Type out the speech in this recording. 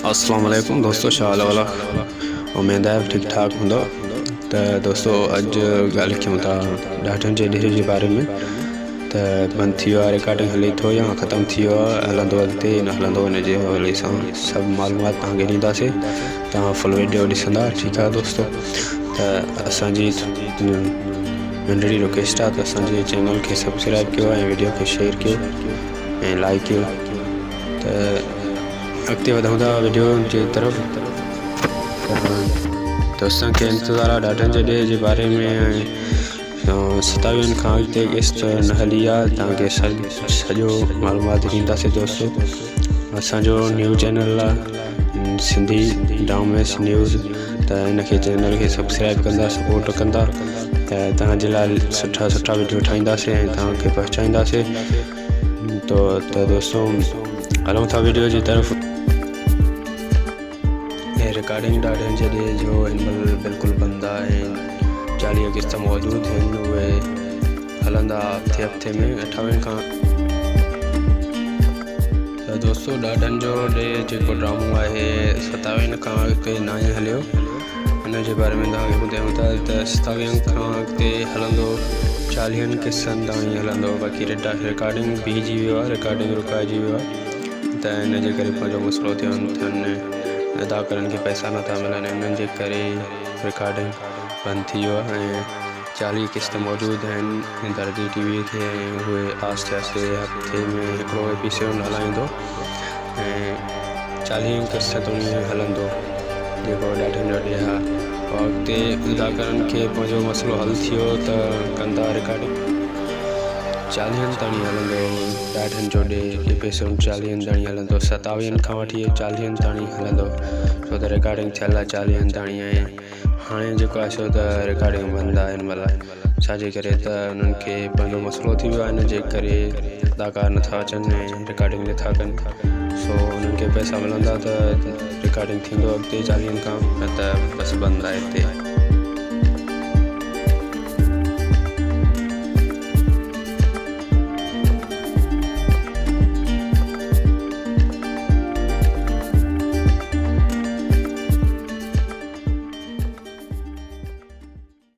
अस्सलाम वालेकुम दोस्तों, छा हाल वाला उम्मीद है ठीक ठाक हूंदो। तो दोस्तों अज गल कयूं था ॾाढनि जे ॾींहं जे बारे में। तो बंद थी वियो आहे, रिकॉर्डिंग हले थो या ख़त्म थी वियो आहे, हलंदो अॻिते न हलंदो, हिन जे हवाले सां सभु मालूमात तव्हांखे ॾींदासीं। तव्हां फुल वीडियो ॾिसंदा, ठीकु आहे दोस्तों। तो असांजी नंढड़ी रिक्वेस्ट आहे त असांजे चैनल खे सब्सक्राइब कयो ऐं वीडियो खे शेयर कयो ऐं लाइक कयो। तो अॻिते वधूं था वीडियो जे तरफ़। दोस्तों के इंतज़ार आहे ॾाढनि जे ॾींहं जे बारे में। 27 खां अॻिते किस्त न हली आहे, तव्हांखे सॼो मालूमात ॾींदासीं दोस्तों। असांजो न्यूज़ चैनल आहे सिंधी डॉमेस न्यूज़। तो इनके चैनल के सब्सक्राइब कंदा, सपोर्ट कंदा, तो तव्हांजे लाइ सुठा सुठा वीडियो ठाहींदासीं ऐं तव्हांखे पहुचाईंदासीं। तो दोस्तों हलूं था वीडियो की तरफ। रिकॉर्डिंग ॾाढनि जे ॾींहं जो हिन महिल बिल्कुलु बंदि आहे। 40 किस्त मौजूदु आहिनि, उहे हलंदा हफ़्ते में 28 खां। तो दोस्तों ॾाढनि जो ॾे जेको ड्रामो आहे 27 खां अॻिते न आहे हलियो, हिन जे बारे में तव्हांखे ॿुधायूं था। त 27 खां अॻिते हलंदो, 40 किस्तनि ताईं हलंदो। बाक़ी रिकॉर्डिंग बीहजी वियो आहे, रिकॉर्डिंग रुकाइजी वियो आहे। त हिन जे करे पंहिंजो मसइलो थियनि अदाकारनि के पैसा नथा मिलनि, इन्हनि जे करे रिकॉर्डिंग बंदि थी वियो आहे। ऐं 40 किस्त मौजूदु आहिनि दर्जी टीवी खे, उहे आस्ते आस्ते हफ़्ते में हिकिड़ो एपिसोड हलाईंदो ऐं 40 किस्त ताईं हलंदो, जेको ॾाढनि जो ॾींहुं आहे। अॻिते अदाकारनि खे पंहिंजो मसइलो हल थी वियो त कंदा रिकॉर्डिंग 40 ताईं हलंदो। ॾाढनि जो ॾे एपिसोड 40 ताईं हलंदो, 27 खां वठी 40 ताईं हलंदो, छो त रिकॉर्डिंग थियल आहे 40 ताईं। ऐं हाणे जेको आहे छो त रिकॉर्डिंग बंदि आहे हिन महिल, छाजे करे त उन्हनि खे पंहिंजो मसइलो थी वियो आहे। हिन जे करे अदाकार नथा अचनि ऐं रिकॉर्डिंग नथा कनि, सो उन्हनि खे पैसा मिलंदा त रिकॉर्डिंग थींदो अॻिते 40 खां, न त बसि बंदि आहे हिते।